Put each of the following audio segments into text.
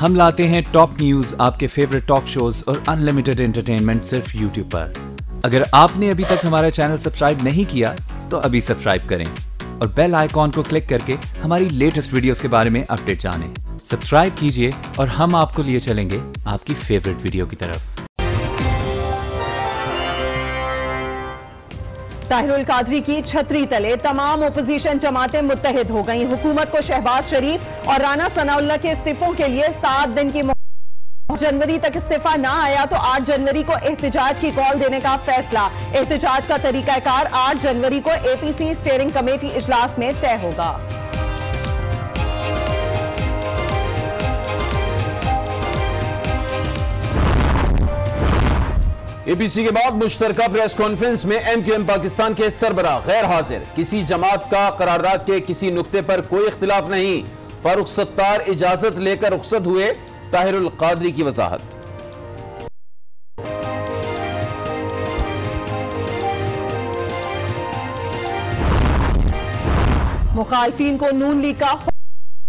हम लाते हैं top news, आपके फेवरेट टॉक शोज और अनलिमिटेड एंटरटेनमेंट सिर्फ यूट्यूब पर। अगर आपने अभी तक हमारा चैनल सब्सक्राइब नहीं किया तो अभी सब्सक्राइब करें और बेल आइकॉन को क्लिक करके हमारी लेटेस्ट वीडियोस के बारे में अपडेट जानें। सब्सक्राइब कीजिए और हम आपको लिए चलेंगे आपकी फेवरेट वीडियो की तरफ। ताहिरुल कादरी की छतरी तले तमाम ओपोजिशन जमातें मुत्तहिद हो गईं। हुकूमत को शहबाज शरीफ और राना सनाउल्लाह के इस्तीफों के लिए 7 दिन की जनवरी तक इस्तीफा ना आया तो 8 जनवरी को एहतजाज की कॉल देने का फैसला। एहतजाज का तरीकाकार 8 जनवरी को एपीसी स्टीयरिंग कमेटी इजलास में तय होगा। एपीसी के बाद मुश्तरका प्रेस कॉन्फ्रेंस में एमक्यूएम पाकिस्तान के सरबराह गैर हाजिर। किसी जमात का करारदाद के किसी नुक्ते पर कोई इख्तिलाफ नहीं। फारूक सत्तार इजाजत लेकर रुखसत हुए। ताहिरुल कादरी की वजाहत। मुखालफिन को नून लीग का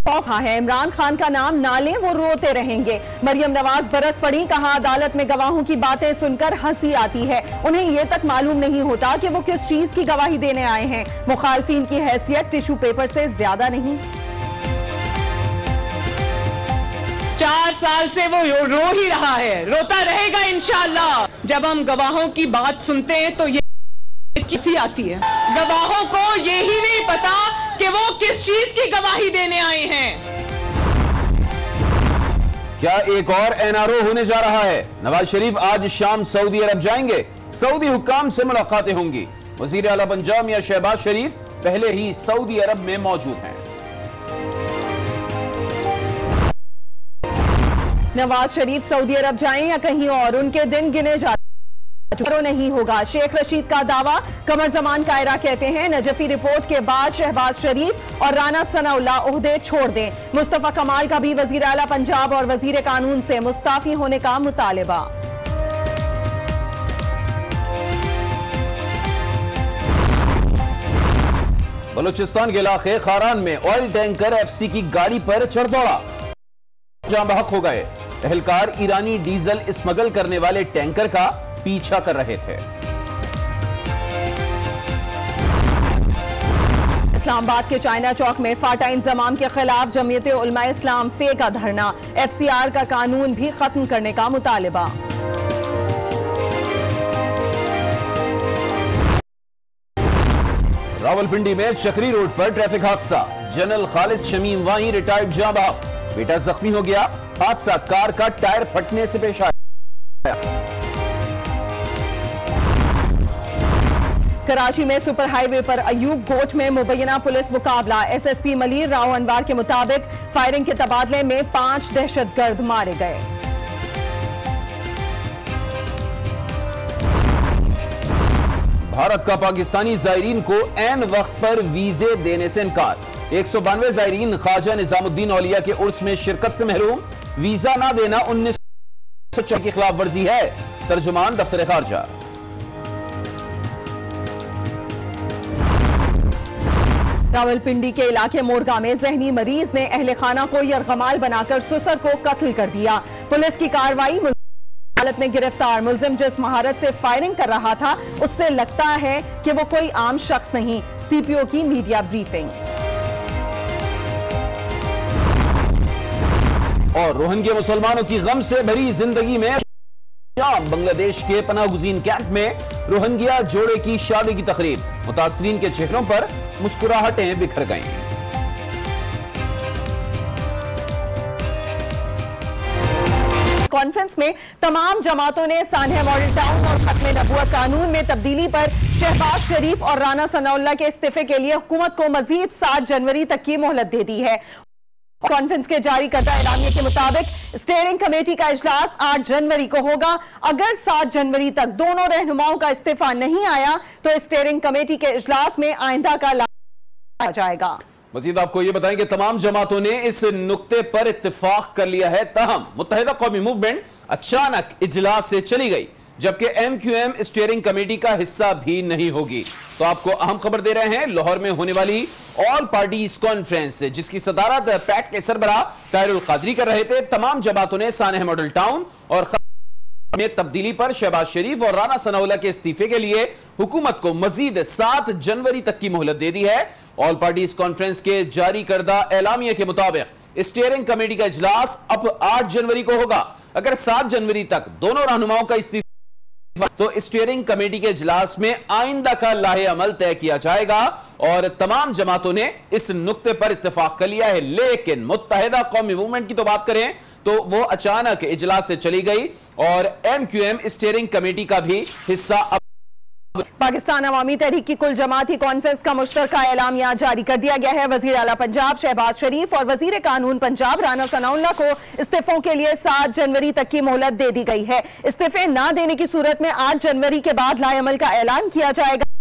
खौफ है। इमरान खान का नाम ना लें, वो रोते रहेंगे। मरियम नवाज बरस पड़ी, कहा अदालत में गवाहों की बातें सुनकर हंसी आती है। उन्हें यह तक मालूम नहीं होता कि वो किस चीज की गवाही देने आए हैं। मुखालफिन की हैसियत टिश्यू पेपर से ज्यादा नहीं। 4 साल से वो रो ही रहा है, रोता रहेगा इंशाअल्लाह। जब हम गवाहों की बात सुनते हैं तो ये किसी आती है। गवाहों को यही नहीं पता कि वो किस चीज की गवाही देने आए हैं। क्या एक और एनआरओ होने जा रहा है? नवाज शरीफ आज शाम सऊदी अरब जाएंगे। सऊदी हुक्काम से मुलाकातें होंगी। वजीर आला पंजाब मियां शहबाज शरीफ पहले ही सऊदी अरब में मौजूद हैं। नवाज शरीफ सऊदी अरब जाएं या कहीं और, उनके दिन गिने जाते नहीं होगा। शेख रशीद का दावा। कमर जमान कायरा कहते हैं नजफी रिपोर्ट के बाद शहबाज शरीफ और राना सनाउल्लाह ओहदे छोड़ दें। मुस्तफा कमाल का भी वजीर आला पंजाब और वजीर कानून से मुस्ताफी होने का मुतालिबा। बलूचिस्तान के इलाके खारान में ऑयल टैंकर एफसी की गाड़ी पर चढ़ दौड़ा, जाम बहक हो गए। एहलकार ईरानी डीजल स्मगल करने वाले टैंकर का पीछा कर रहे थे। इस्लामाबाद के चाइना चौक में फाटा इंजमाम के खिलाफ जमीयत उलमा इस्लाम फे का धरना। एफसीआर का कानून भी खत्म करने का मुतालिबा। रावलपिंडी में चक्री रोड पर ट्रैफिक हादसा। जनरल खालिद शमीम वाही रिटायर्ड जाँ बहक, बेटा जख्मी हो गया। हादसा कार का टायर फटने से पेश आया। कराची में सुपर हाईवे पर अयूब गोट में मुबैना पुलिस मुकाबला। एसएसपी मलीर राव अनवार के मुताबिक फायरिंग के तबादले में 5 दहशतगर्द मारे गए। भारत का पाकिस्तानी जायरीन को ऐन वक्त पर वीजे देने से इनकार। 192 जायरीन ख्वाजा निजामुद्दीन औलिया के उर्स में शिरकत से महरूम। वीजा ना देना 1904 की खिलाफ वर्जी है। तर्जुमान दफ्तर खारजा। रावलपिंडी के इलाके मोरगा में जहनी मरीज ने अहले खाना को यरगमाल बनाकर सुसर को कत्ल कर दिया। पुलिस की कार्रवाई। हालत में गिरफ्तार मुलजिम जिस महारत से फायरिंग कर रहा था उससे लगता है कि वो कोई आम शख्स नहीं। सीपीओ की मीडिया ब्रीफिंग। और रोहिंग्या मुसलमानों की गम से भरी जिंदगी में बांग्लादेश के पनाहगुजीन कैंप में रोहिंग्या जोड़े की शादी की तकरीब। मुतासरीन के चेहरों पर मुस्कुराहटें बिखर गईं। कॉन्फ्रेंस में तमाम जमातों ने सान्हे मॉडल टाउन और खत्म नबूवत कानून में तब्दीली पर शहबाज शरीफ और राना सनाउल्लाह के इस्तीफे के लिए हुकूमत को मजीद 7 जनवरी तक की मोहलत दे दी है। कॉन्फ्रेंस के जारी करदा एलामिया के मुताबिक स्टीयरिंग कमेटी का इजलास 8 जनवरी को होगा। अगर 7 जनवरी तक दोनों रहनुमाओं का इस्तीफा नहीं आया तो स्टीयरिंग कमेटी के इजलास में आइंदा का लाया जाएगा। मजीद आपको यह बताएं कि तमाम जमातों ने इस नुक्ते पर इत्तेफाक कर लिया है। ताहम मुत्तहिदा कौमी मूवमेंट अचानक इजलास से चली गई। जबकि MQM स्टीयरिंग कमेटी का हिस्सा भी नहीं होगी। तो आपको अहम खबर दे रहे हैं, लाहौर में होने वाली ऑल पार्टीज कॉन्फ्रेंस जिसकी सदारत पैक्ट के सरबराह ताहिरुल कादरी कर रहे थे, तमाम जमातों ने सानह मॉडल टाउन और में तब्दीली पर शहबाज शरीफ और राना सनाउल्लाह के इस्तीफे के लिए हुकूमत को मजीद 7 जनवरी तक की मोहलत दे दी है। ऑल पार्टीज कॉन्फ्रेंस के जारी करदा एलामिया के मुताबिक स्टीयरिंग कमेटी का इजलास अब 8 जनवरी को होगा। अगर 7 जनवरी तक दोनों रहनुमाओं का इस्तीफा तो स्टीयरिंग कमेटी के इजलास में आइंदा का लाहे अमल तय किया जाएगा और तमाम जमातों ने इस नुक्ते पर इत्तेफाक कर लिया है। लेकिन मुत्तहिदा कौमी मूवमेंट की तो बात करें तो वो अचानक इजलास से चली गई और MQM स्टीयरिंग कमेटी का भी हिस्सा पाकिस्तान अवामी तहरीक की कुल जमाती कॉन्फ्रेंस का मुश्तरका एलामिया जारी कर दिया गया है। वजीर आला पंजाब शहबाज शरीफ और वजीर कानून पंजाब राना सनाउल्लाह को इस्तीफों के लिए 7 जनवरी तक की मोहलत दे दी गई है। इस्तीफे न देने की सूरत में 8 जनवरी के बाद लाएअमल का ऐलान किया जाएगा।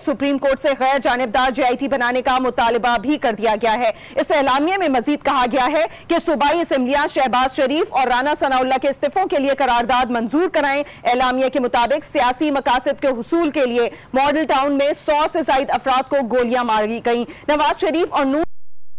सुप्रीम कोर्ट से गैर जानिबदार JIT बनाने का मुतालबा भी कर दिया गया है। इस एलामिया में मजीद कहा गया है कि सूबाई असेंबलियां शहबाज शरीफ और राना सनाउल्लाह के इस्तीफों के लिए करारदाद मंजूर कराएं। एलामिया के मुताबिक सियासी मकासद के हुसूल के लिए मॉडल टाउन में 100 से ज्यादा अफराद को गोलियां मारी गई। नवाज शरीफ और नूर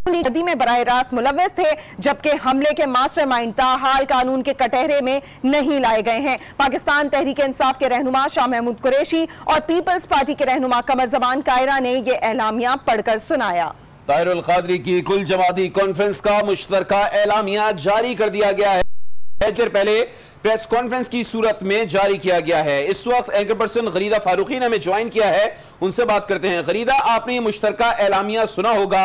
नदी में बराह रास्त मुलव्वस थे, जबकि हमले के मास्टरमाइंड ताहाल कानून के कटहरे में नहीं लाए गए हैं। पाकिस्तान तहरीक इंसाफ के रहनुमा शाह महमूद कुरैशी और पीपल्स पार्टी के रहनुमा कमर जमान कायरा ने यह एलामिया पढ़कर सुनाया। ताहिरुल कादरी की कुल जमाती कॉन्फ्रेंस का मुश्तरका एलामिया जारी कर दिया गया है। देर पहले प्रेस कॉन्फ्रेंस की सूरत में जारी किया गया है। इस वक्त एंकर पर्सन गरीदा फारूकी ने हमें ज्वाइन किया है, उनसे बात करते हैं। गरीदा, आपने ये मुश्तरका एलामिया सुना होगा,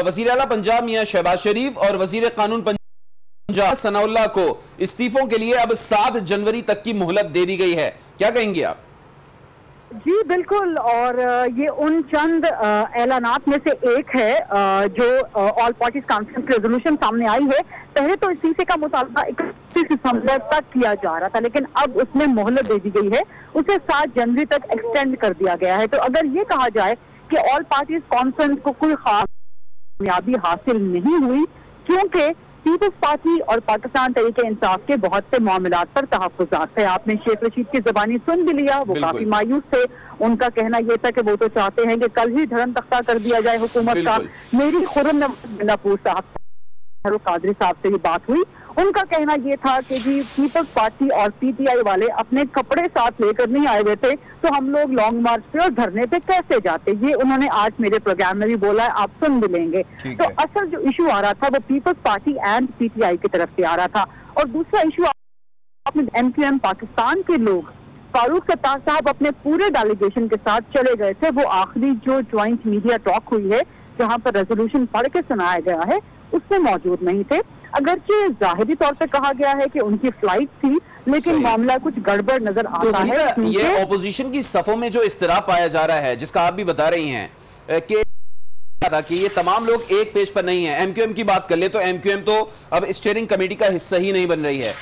वजीर आला पंजाब मियां शहबाज शरीफ और वजीर कानून पंजाब सनाउल्लाह को इस्तीफों के लिए अब 7 जनवरी तक की मोहलत दे दी गई है, क्या कहेंगे आप? जी बिल्कुल, और ये उन चंद ऐलानात में से एक है जो ऑल पार्टीज कॉन्फ्रेंस रेजोल्यूशन सामने आई है। पहले तो इस्तीफे का मुतालबा 31 दिसंबर तक किया जा रहा था, लेकिन अब उसमें मोहलत दे दी गई है, उसे 7 जनवरी तक एक्सटेंड कर दिया गया है। तो अगर ये कहा जाए कि ऑल पार्टीज कॉन्फ्रेंस को कोई खास कामयाबी हासिल नहीं हुई, क्योंकि पीपल्स पार्टी और पाकिस्तान तहरीक इंसाफ के बहुत से मामलात पर तहफ़्फ़ुज़ात थे। आपने शेख रशीद की ज़बानी सुन भी लिया, वो काफी मायूस थे। उनका कहना यह था कि वो तो चाहते हैं कि कल ही धर्म तख्ता कर दिया जाए हुकूमत का। मेरी खुर्रम नवाज साहब कादरी साहब से ये बात हुई, उनका कहना यह था कि जी पीपल्स पार्टी और PTI वाले अपने कपड़े साथ लेकर नहीं आए हुए थे, तो हम लोग लॉन्ग मार्च पे और धरने पे कैसे जाते। ये उन्होंने आज मेरे प्रोग्राम में भी बोला है, आप सुन भी लेंगे। तो असल जो इशू आ रहा था वो पीपल्स पार्टी एंड PTI की तरफ से आ रहा था। और दूसरा इशू MQM पाकिस्तान के लोग फारूक सत्तार साहब अपने पूरे डेलीगेशन के साथ चले गए थे। वो आखिरी जो ज्वाइंट मीडिया टॉक हुई है जहाँ पर रेजोल्यूशन पढ़ के सुनाया गया है, उसमें मौजूद नहीं थे। अगरचे जाहिरी तौर पे कहा गया है कि उनकी फ्लाइट थी, लेकिन मामला कुछ गड़बड़ नजर आता है। ये ऑपोजिशन की सफों में जो इस्तिराब पाया जा रहा है, जिसका आप भी बता रही हैं कि ये तमाम लोग एक पेज पर नहीं है। MQM की बात कर ले तो MQM तो अब स्टीयरिंग कमेटी का हिस्सा ही नहीं बन रही है।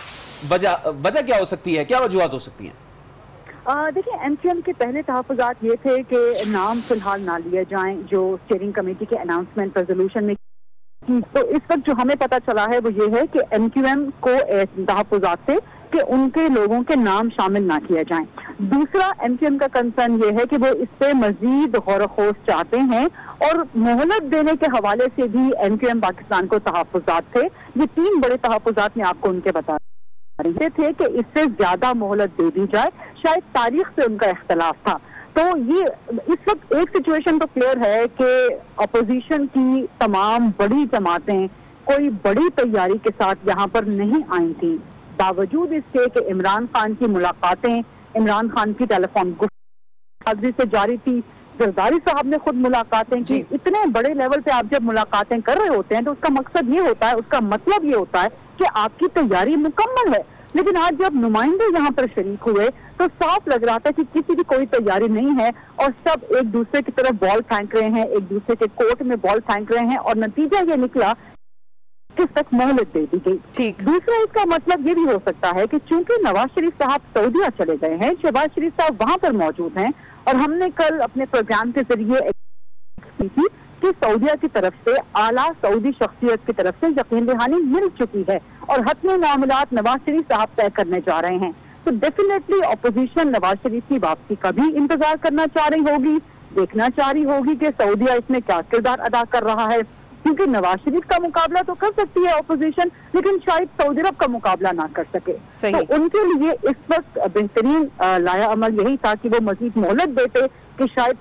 वजह क्या हो सकती है, क्या वजूहत हो सकती हैं? देखिए, MQM के पहले तहफ़्फ़ुज़ात ये थे कि नाम फिलहाल ना लिए जाएं जो स्टीयरिंग कमेटी के अनाउंसमेंट रेजोल्यूशन में। तो इस वक्त जो हमें पता चला है वो ये है कि MQM को तहफ़्फ़ुज़ात थे कि उनके लोगों के नाम शामिल ना किए जाएं। दूसरा, MQM का कंसर्न ये है कि वो इस पे मजीद गौर खोज चाहते हैं और मोहलत देने के हवाले से भी MQM पाकिस्तान को तहफ़्फ़ुज़ात थे। ये 3 बड़े तहफ़्फ़ुज़ात में आपको उनके बता रहे थे कि इससे ज्यादा मोहलत दे दी जाए, शायद तारीख से उनका इख्तलाफ था। तो ये इस वक्त एक सिचुएशन तो क्लियर है कि अपोजिशन की तमाम बड़ी जमातें कोई बड़ी तैयारी के साथ यहाँ पर नहीं आई थी, बावजूद इसके कि इमरान खान की मुलाकातें, इमरान खान की टेलीफोन गुफ्तगू से जारी थी, जरदारी साहब ने खुद मुलाकातें की। इतने बड़े लेवल पे आप जब मुलाकातें कर रहे होते हैं तो उसका मकसद ये होता है, उसका मतलब ये होता है कि आपकी तैयारी मुकम्मल है। लेकिन आज जब नुमाइंदे यहाँ पर शरीक हुए तो साफ लग रहा था कि किसी की कोई तैयारी नहीं है और सब एक दूसरे की तरफ बॉल फेंक रहे हैं, एक दूसरे के कोर्ट में बॉल फेंक रहे हैं, और नतीजा ये निकला कि तक मोहलत दे दी गई। दूसरा, इसका मतलब ये भी हो सकता है कि चूंकि नवाज शरीफ साहब सऊदीया चले गए हैं, शहबाज शरीफ साहब वहां पर मौजूद हैं, और हमने कल अपने प्रोग्राम के जरिए की थी कि सऊदीया की तरफ से आला सऊदी शख्सियत की तरफ से यकीन दहानी मिल चुकी है और हतमी मामलात नवाज शरीफ साहब तय करने जा रहे हैं। तो तो डेफिनेटली अपोजिशन नवाज शरीफ की वापसी का भी इंतजार करना चाह रही होगी, देखना चाह रही होगी कि सऊदीया इसमें क्या किरदार अदा कर रहा है, क्योंकि नवाज शरीफ का मुकाबला तो कर सकती है अपोजिशन, लेकिन शायद सऊदी अरब का मुकाबला ना कर सके। तो उनके लिए इस वक्त बेहतरीन लाया अमल यही था कि वो मजीद मोहलत देते कि शायद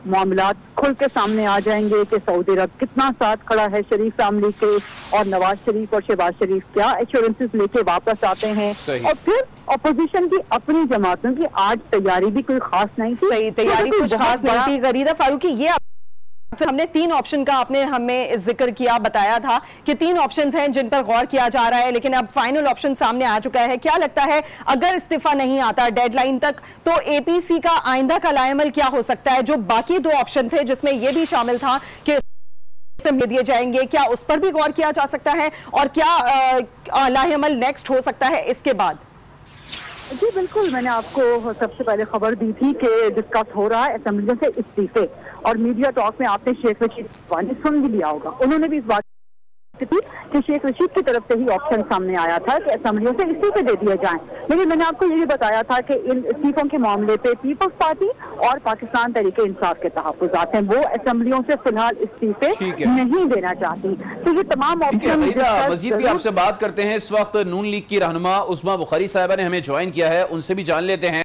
मामला खुल के सामने आ जाएंगे कि सऊदी अरब कितना साथ खड़ा है शरीफ फैमिली के, और नवाज शरीफ और शहबाज शरीफ क्या एश्योरेंसेस लेके वापस आते हैं। और फिर अपोजिशन की अपनी जमातों की आज तैयारी भी कोई खास नहीं थी। सही, तैयारी कुछ खास नहीं थी। गरीदा फारूकी, ये हमने 3 ऑप्शन का आपने हमें जिक्र किया, बताया था कि 3 ऑप्शंस हैं जिन पर गौर किया जा रहा है, लेकिन अब फाइनल ऑप्शन सामने आ चुका है। क्या लगता है अगर इस्तीफा नहीं आता डेडलाइन तक तो एपीसी का आइंदा का लाएमल क्या हो सकता है? जो बाकी 2 ऑप्शन थे जिसमें यह भी शामिल था कि दिए जाएंगे, क्या उस पर भी गौर किया जा सकता है, और क्या लाएमल नेक्स्ट हो सकता है इसके बाद? जी बिल्कुल, मैंने आपको सबसे पहले खबर दी थी कि डिस्कस हो रहा है असेंबलियों से इस्तीफे, और मीडिया टॉक में आपने शेख रशीद ने सुन भी लिया होगा, उन्होंने भी इस बात थी कि शेख रशीद की तरफ से ही ऑप्शन सामने आया था कि असेंबलियों से इस्तीफे दे दिए जाएं। लेकिन मैंने आपको ये भी बताया था कि इन इस्तीफों के मामले पे पीपल्स पार्टी और पाकिस्तान तहरीक इंसाफ के तहफ्फुज़ात हैं, वो असेंबलियों से फिलहाल इस्तीफे नहीं देना चाहती। तो ये तमाम ऑप्शन मजीद भी आपसे बात करते हैं। इस वक्त नून लीग की रहनुमा उस्मा बुखारी साहिबा ने हमें ज्वाइन किया है, उनसे भी जान लेते हैं।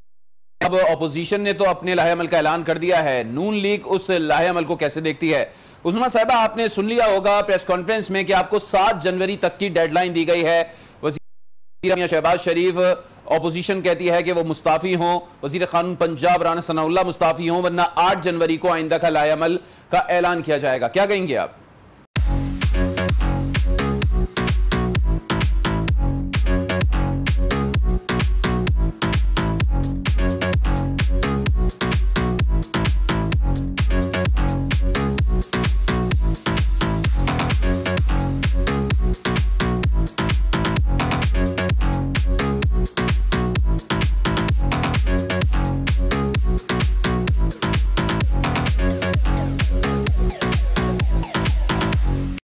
अब अपोजिशन ने तो अपने लाहेअमल का ऐलान कर दिया है, नून लीग उस लाहेअमल को कैसे देखती है? उस्मा साहिबा, आपने सुन लिया होगा प्रेस कॉन्फ्रेंस में कि आपको 7 जनवरी तक की डेडलाइन दी गई है। वज़ीर शहबाज शरीफ, अपोजिशन कहती है कि वो मुस्ताफी हों, वज़ीर क़ानून पंजाब राना सनाउल्लाह मुस्ताफी हों, वरना 8 जनवरी को आइंदा का लाएअमल का ऐलान किया जाएगा। क्या कहेंगे आप?